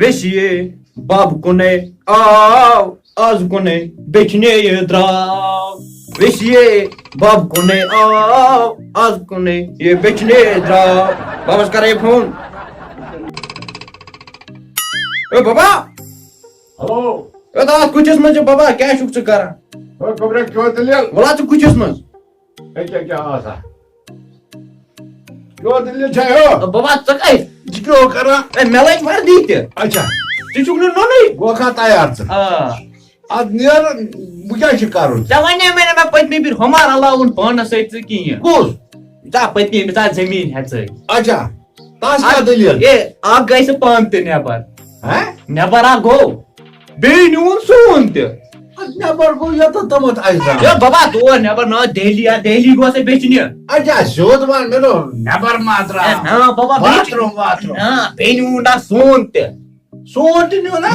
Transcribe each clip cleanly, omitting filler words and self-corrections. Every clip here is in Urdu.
Vesiye bab kone aav az kone beçne drav. Vesiye bab kone aav az kone ye beçne drav. Babas kare phone. Baba. Hello. Da kuchis manje baba kya shuk se kara. Kobre kyo dilil. Wala tu kuchis manje. Kya asa. Kyo dilil chayo. Baba sakay. Kyo kara. Melek var diyte. Acha. Çocuklar ne? Goka tayarsın. Ad niyer bu kya çıkarın? Davane mene patni bir hamar Allah'un bana saytı ki. Kuz. Da patni misal zemin hatı. Acha. Taş kya dilil. Ag gayse pamte ne var? He? Ne var go? Beynun sunte. Ad ne var bu yata tamat ayza. Ya baba do ne var na Delhi go se beçniyor. Acha şod var mero. Ne var madra? Ha baba Bathroom. Ha beynun da sunte. Soğut ne ona?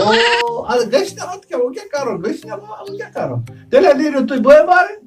Oo, ad geçti at kya o kya karo? Geçti ama o kya karo? Tele diyor tu boy var.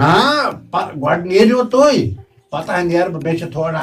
Na, god niyor toy. Pata niyer beşe thoda.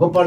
Gopan.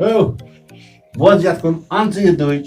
Oh. Boz yatkın. Antıyı duyç.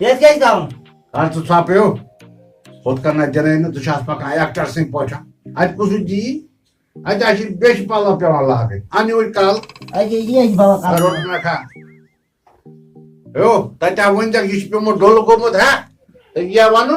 Yes, guys, down. Artı sapıyor. Potkanla deneyini dışarı bakın. Ayaklar sing poça. Hadi kuzu di. Hadi aşır 5 pala yapıyor Allah abi. Ani uy kal. Aje yes, baba. Karotuna ka. Yo. Tata wunjak ispyo mo dolo gomot ha. Iya wanu.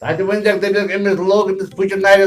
Tadi wunjak dedi emis log emis pucun naire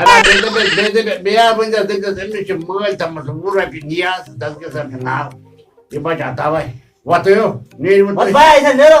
Ada bede biya wunjak dedi emis mal tamas mura pi nias das ke sa kenal. Iba jata vai. Watu yo. Ni What watu. buy is there?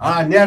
Ah, ner.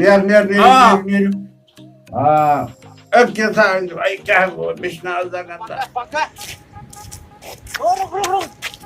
Ner. Ah, öp ya sen. Ay kya ho, mishna zaganda.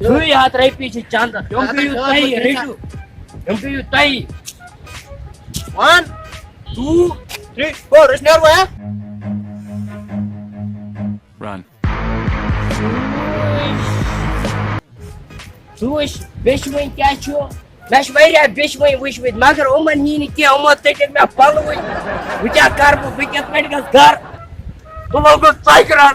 Lui hat reipi ci chanda. Yompiu tai redu. Yompiu tai. 1 2 3 4 Isner wa. Run. Duas beşmeyin kaçıyor. Meş var ya beşmeyin wishmit. Magar oman hini ki oman tetek me palu. Uca kar bu biket medical kar. Bu logo saykran.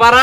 para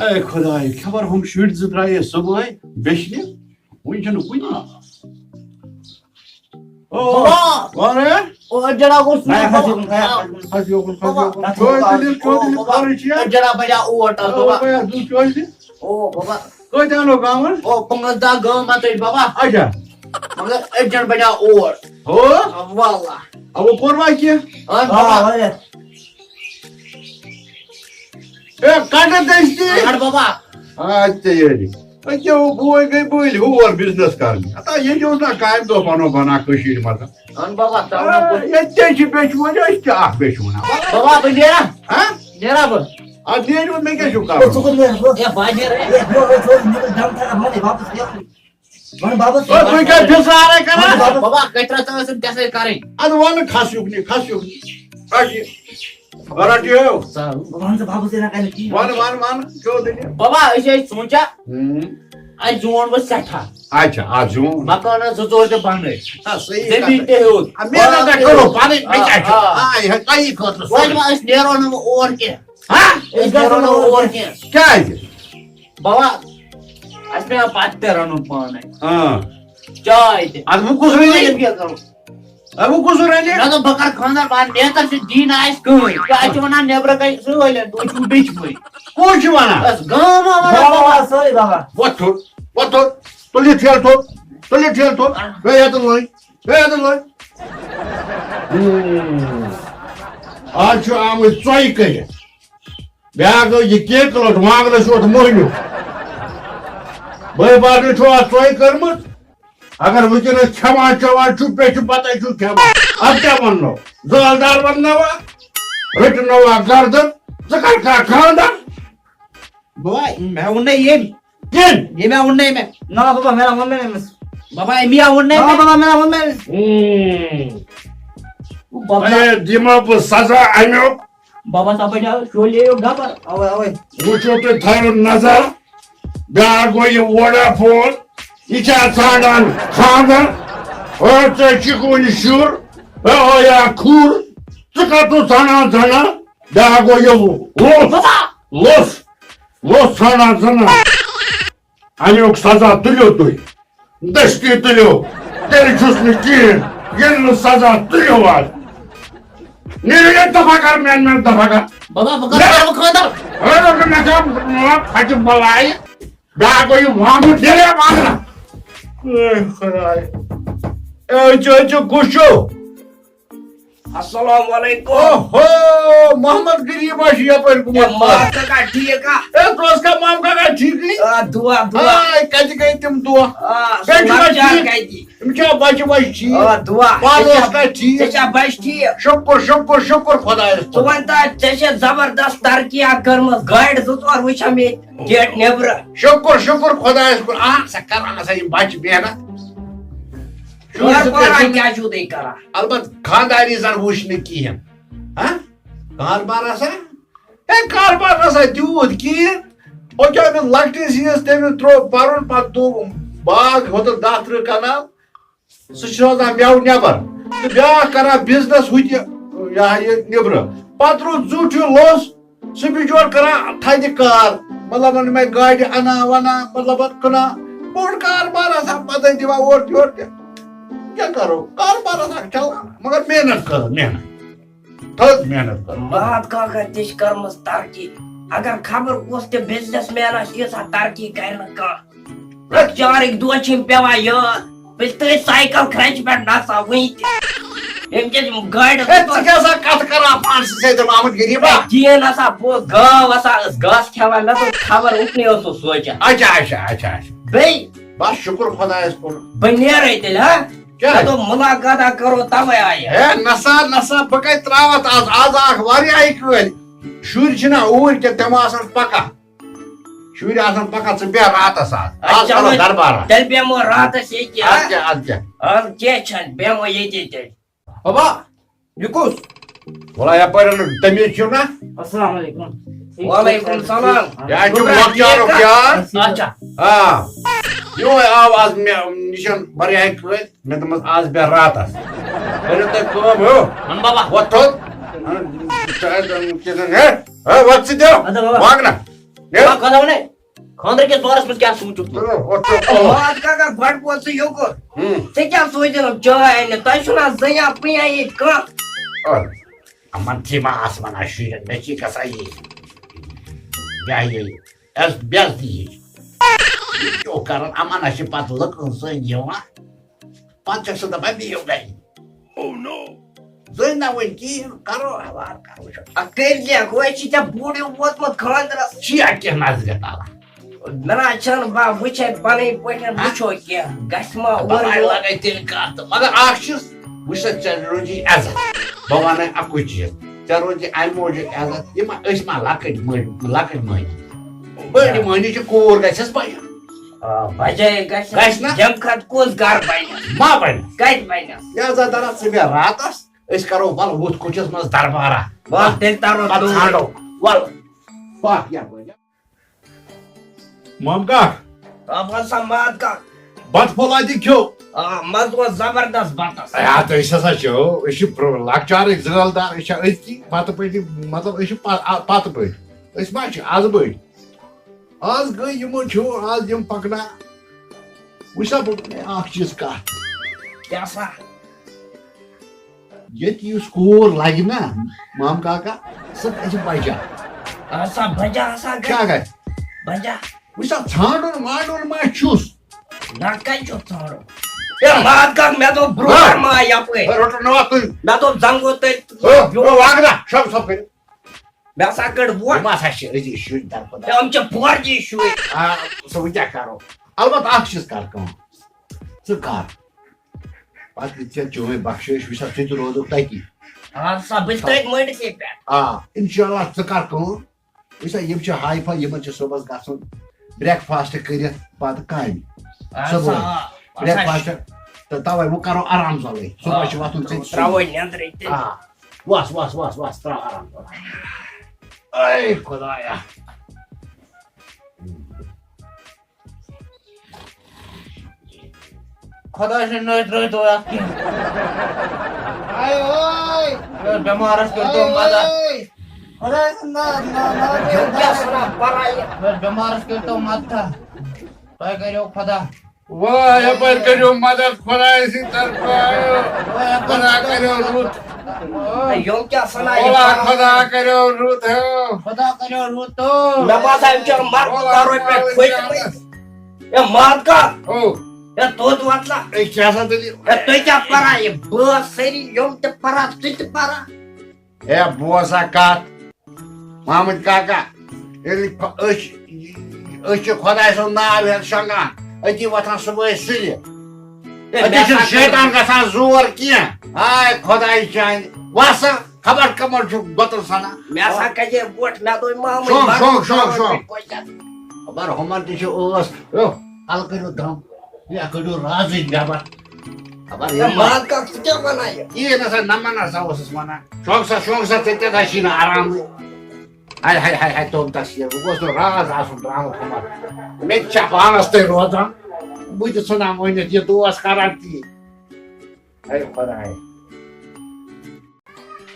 اے خداے خبر ہم شُرۍ زٕ درٛایے صُبحٲے بیٚچھنہِ وٕنہِ چھُنہٕ کُنی جڑا کو جڑا بڑا اوٹ بابا او بابا او پنگس دا گام مت بابا اچھا مگر ایجنٹ بڑا اوٹ ہو والله اب کوٚروا کینٛہہ بابا اے کَٹہٕ دٔستی ہڑ بابا اچھا ییٚلہِ أکیٛاہ بوے گٔے بٔلۍ ہور بِزنِس کَرنہِ ہتا ییٚتہِ اوس نا کامہِ دۄہ پَنُن بَنان کٔشیٖرِ منٛز ان بابا تاونا ییٚتہِ تے چھِ بیٚچھوٕنۍ أسۍ تہِ اکھ بیٚچھوُن بابا بندیرا ہا نیرا بہ اَدٕ نیرِوٕ مےٚ کیٛاہ چھُو کَرُن اے باجر اے دم تھا ہمارے واپس گیا من بابا تُہۍ کیٛاہ فِسارے کَران بابا کترا تو سن کیسے کریں اَدٕ وَنہٕ کھس یُکنہِ رَٹ یہِ وہاں سے بابا سے نہ کہنے کی وَن کیٛاہ دٔلیٖل بابا اسے سوچا اج جون وہ سٹھا اچھا اَز زیوٗن مکان زور تے بننے صحیح زمین تے ہو محنت کٔرو پَنٕنۍ مےٚ کیٛاہ چھُ آے ہے تۄہی خٲطرٕ وۄنۍ ما اس نیرو نہ اور کے ہا اس نیرو نہ اور کے کیٛازِ بابا اس میں پات تے رنو پانے چائے تے اَدٕ وۄنۍ کُس رَنہِ کیا کرو وۄنۍ کُس رَنہِ نہ تو بکر خاندار بان نیتر سے دین آئس کوئی کیا چھ ونا نیبر کئی سویلے تو چھ بیچ میں کُس چھُ وَنان بس گام بابا سوئی بابا وۄتھ تُلہِ ٹھیلہٕ تھوٚد بیٚیہِ ہٮ۪تہٕ لٲنۍ آز چھُ آمٕتۍ ژۄیہِ کٔرِتھ بیٛاکھ گوٚو یہِ کیکہٕ لوٚٹ وانٛگنَس یوت مۄہنیوٗ بٲے بارنہِ چھُو اَتھ ژۄیہِ کٔرمٕژ اگر وٕنکٮ۪نس کھٮ۪وان چٮ۪وان چھُ پیٚٹھِ بَتَے چھُ کھٮ۪وان اَدٕ کیٛاہ وَننو زٲلدار وَنناوا رٔٹناوا گردن ژٕ کر کانٛہہ خانٛدر بابا میں ونے یہ کِن میں ونے میں نہ بابا میرا من میں بابا امیا ونے بابا میرا من میں بابا اے دِمو بہٕ سزا امیُک بابا صاحب جا شولے گبر اوے اوے وٕچھو تُہۍ تھٲیِو نظر بیٛاکھ گوٚو یہِ ووڈا فون یہِ چھا ژھانڈان خانٛدر ژےٚ چِکوٕنۍ شُر یا کھوٗر ژٕ کَتھ ژھانڈان بیٛاکھ گوٚو یہِ لوٚژھ ژھانڈان ژھٕنان امیُک سزا تُلِو تُہۍ دٔستی تُلِو تیٚلہِ چھُس نہٕ کِہیٖنۍ ییٚلہِ نہٕ سزا تُلِو آز نیٖرِو ییٚتہِ دفا کر میٛانہِ دفا کر بابا بکر خاندار مےٚ پھٹہِ بلایہِ بیٛاکھ گوٚو یہِ وانٛگُن دِلے وانٛگنا خداے اے چٲچہِ کُس چھُو السلام علیکم اوہو محمد غریب چھُ یپٲرۍ گوٚمُت ماں کا ٹھیک اے ژٕ اوسکھا مام کاکا ٹھیٖکٕے دعا دعا کَتہِ گٔے تِم دۄہ یِم چھا بچہِ وچہِ ٹھیٖک دعا پانہٕ اوسکھا ٹھیٖک بچ ٹھیک شُکُر شُکُر شُکُر خۄدایَس ژٕ وَن تا ژےٚ زبردست ترقی کٔرمٕژ گاڑِ زٕ ژور وٕچھم ییٚتہِ گیٹ نیبرٕ شُکُر شُکُر خۄدایَس کُن سا کران ہسا یِم بچہِ محنت کیٛاہ چھُو تُہۍ کران البتہٕ خانداری زن وٕچھ نہٕ کِہیٖنۍ کاربار ہسا ہے کاربار نسا تیوٗت کِہیٖنۍ ہُہ کیٛاہ أمِس لۄکٹِس ہِوِس تٔمِس ترٛوو پرُن پتہٕ دوٚپ باغ ہیوٚتُن 10-13 کنال سُہ چھُ روزان مٮ۪وٕ نٮ۪بر تہٕ بیٛاکھ کران بِزنس ہُتہِ یہِ نیبرٕ پتہٕ روٗد زیُٹھ ہیوٗ لوٚژ سُہ بِچور کران تھدِ کار مطلب یِمے گاڑِ انان ونان مطلب کٕنان بوٚڑ کاربار آسان پتہٕ دِوان اورٕ یورٕ تہِ کیٛاہ کرو کاربار آسان چلان مگر محنت کٔر محنت تھٔز محنت کٔر مات کاکا تہِ چھِ کٔرمٕژ ترقی اگر خبر کُس تہِ بِزنس مین آسہِ ییٖژاہ ترقی کرِ نہٕ کانٛہہ لۄکچارٕکۍ دۄہ چھِ یِم پیوان یاد بہٕ چھُس تٔتھۍ سایکل کھرٛنچہِ پٮ۪ٹھ نژان وُنہِ تہِ ییٚمہِ کِنۍ یِم گاڑِ ژٕ کیٛاہ سا کتھ کران پانسٕے سۭتۍ محمد غریٖبا چین آسان گاو آسان ٲس گاسہٕ کھٮ۪وان مےٚ دوٚپ خبر اُکنُے اوسُس سونچان اچھا اچھا اچھا اچھا بیٚیہِ بس شُکُر خۄدایَس کُن بہٕ نیرے تیٚلہِ ہا کیٛاہ مےٚ دوٚپ مُلاقاتا کرو تَوے آیہِ ہے نسا نسا بہٕ کتہِ تراوتھ آز آکھ واریاہے کٲلۍ شُرۍ چھِنا اوٗرۍ کہِ تِم آسان پکان شُرۍ آسان پکان ژٕ بیٚہہ راتس آز کرو دربارا تیٚلہِ بیٚہمو راتس ییٚتہِ اَدٕ کیٛاہ اَدٕ کیٛاہ اَدٕ کیٚنٛہہ چھُنہٕ بیٚہمو ییٚتی تیٚلہِ بابا یہ کس ولا یپٲرۍ تٔمِس چھُ نا السلام علیکم وعلیکم السلام یہِ حظ چھُ لۄکچارُک یار اچھا آ یِہوے آو آز مےٚ نِشن واریاہے کٲلۍ مےٚ دوٚپمس آز بیٚہہ راتس کٔرِو تُہۍ کٲم ہیو من بابا وۄتھ تھوٚد وۄتھ ژٕ دِ وانٛگنا کتھ ونے خاندر کس بارس مز کیا سوچو ماد کاکا گۄڈٕ بوز ژٕ یوکُن ژےٚ کیٛاہ سوٗنٛچِن چاے اَنہِ تۄہہِ چھُو نا زٔنیا پٕیا ییٚتہِ کانٛہہ امن تھی ما آس ونان شُرٮ۪ن مےٚ چھِ گژھان یہِ بےٚعزتی ہِش کران امن چھِ پتہٕ لُکن زٔنۍ یِوان پتہٕ چھکھ ژٕ دپان بِہِو گرِ زٔنۍ نہ وۄنۍ کِہیٖنۍ کرو حوار کرو کٔرۍ لیکھ وۄنۍ چھِ ژےٚ بوٚڑ ہیوٗ ووتمُت خانٛدرس شیٹھ کینٛہہ نظرِ تالا مےٚ نہ چھنہٕ با وٕچھے پنٕنۍ پٲٹھۍ وٕچھو کینٛہہ گژھِ ما بلاے لگے تیٚلہِ کتھ تہٕ مگر اکھ چیٖز وٕچھ سا ژےٚ روزی عزت بہٕ ونے اکُے چیٖز ژےٚ روزی امہِ موٗجوٗب عزت یِم أسۍ ما لۄکٕٹۍ مٔہنی بٔڑ مٔہنی چھِ کوٗر گژھٮ۪س بَجان بجے گژھِ نا؟ جمہِ کھۄتہٕ کُس گرٕ بنہِ ما بنہِ کتہِ بنٮ۪س لہذا دَرا ژٕ بیٚہہ راتس أسۍ کرو وَلہٕ ہُتھ کُٹھِس منٛز دربارا بس تیٚلہِ ترو پتہٕ توٗرۍ. ژھانڈو وَلہٕ پکھ یپٲرۍ مامکا بس سا ماد کاک بتہٕ پھوٚلہ تہِ کھیوٚو مزٕ اوس زبردست بتس تہٕ أسۍ ہسا چھِ أسۍ چھِ لۄکچارٕکۍ زٲلدار أسۍ چھِ أزکی پتہٕ پٔٹی مطلب أسۍ چھِ پتہٕ پٔٹۍ أسۍ ما چھِ آز بٔڑۍ آز گٔے یِمو چھُ آز یِم پکنان وٕچھ سا بہٕ وَنے اکھ چیٖز کتھ کیٛاہ سا ییٚتہِ یُس کوٗر لگہِ نا مام کاکا سۄ گژھِ بچا سا بجا ہسا کیٛاہ گژھِ گژھِ بجا وٕچھ سا ژھانڈُن وانڈُن ما چھُس نہ کتہِ چھُ ژھانڈُن ہے ماد کاک مےٚ دوٚپ برٛونٛہہ ما یپٲرۍ رۄٹُن نہٕ تُہۍ مےٚ دوٚپ زنگو تٔتۍ واگنا شب سب کٔرِتھ مےٚ ہسا کٔڑ ووٹ یِم ہسا چھِ أزی شُرۍ دربدر یِم چھِ فوجی شُرۍ سُہ وۄنۍ کیٛاہ کرو البتہ اکھ چیٖز کر کٲم ژٕ کر پتہٕ یہِ ژےٚ چٲنۍ بخشٲیش وٕچھ سا ژٕ تہِ روزُکھ تتی سا بہٕ چھُس تٔتھۍ مٔنٛڈسٕے پٮ۪ٹھ آ انشاءاللہ ژٕ کر کٲم وٕچھ سا یِم چھِ ہاے فاے یِمن چھُ صُبحس گژھُن بریک فاسٹ کٔرِتھ پتہٕ کامہِ صُبحٲے بریک فاسٹ تہٕ تَوے وۄنۍ کرو آرام سالٕے صُبحٲے چھُ وۄتھُن ژےٚ ترٛاوو نیٚنٛدرٕے تہِ آ وس وس وس وس تراو آرام اے خۄدایا خدا سے نہ ترٲیتو اتھ کینٛہہ بٮ۪مارس کٔرتو مدد یِم کیٛاہ ژھٕنان پرایہِ بٮ۪مارس کٔرتو مدد تۄہہِ کریو خدا واہ یپٲرۍ کٔرِو مدد خۄداے سٕنٛدِ طرفہٕ خۄدا کٔرِو رُت یِم کیٛاہ ژھٕنان اولا خۄدا کٔرِو رُت ہیو خدا کریو رُت مےٚ باسان یِم چھِ مرنہٕ دارو پٮ۪ٹھ کھٔتۍمٕتۍ ہے ماد کاک او ہے توٚت وَتلا اے کیٛاہ سا دٔلیٖل ہے تُہۍ کیٛاہ پرایہِ بٲژ سٲری یِم تہِ پران ژٕ تہِ پران ہے بوز سا کتھ محمد کاکا ییٚلہِ أسۍ چھِ خۄداے سُنٛد ناو ہٮ۪تھ شۄنٛگان أتی وۄتھان صُبحٲے سُلہِ أتی چھُنہٕ شیطان گژھان زور کینٛہہ آے خۄداے چانہِ وسا خبر کمن چھُ گۄتُل سنان مےٚ ہسا کَجے ووٹ مےٚ دوٚپ شوق خبر ہُمن تہِ چھِ ٲس الہٕ کٔرِو دم یا کٔڑِو رازٕے نٮ۪بر خبر ماد کاک ژٕ کیٛاہ وَنان یہِ یی نسا نمن ہسا اوسُس ونان شوق سا ژےٚ تہِ گژھی نہٕ آرامٕے ہاے ہاے ہاے ہاے توٚم تس یہِ بہٕ گوٚژھ نہٕ راز آسُن ترٛامُت ہُمن مےٚ تہِ چھا پانس تہِ روزان بہٕ تہِ ژھٕنان ؤنِتھ یہِ دوس کران تی ہے خۄداے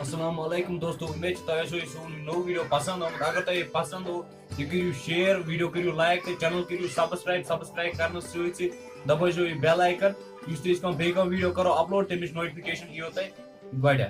السلام علیکم دوستو امید چھِ تۄہہِ آسیو یہِ سون نوٚو ویٖڈیو پسنٛد آمُت اگر تۄہہِ یہِ پسنٛد اوس یہِ کٔرِو شیر ویٖڈیو کٔرِو لایک تہٕ چینل کٔرِو سبسکرایب کرنہٕ سۭتۍ سۭتۍ دبٲیزیو یہِ بیل آیکن یُس تہِ أسۍ بیٚیہِ کانٛہہ ویٖڈیو کرو اپلوڈ تمِچ نوٹفکیشن ییٖوٕ تۄہہِ گۄڈے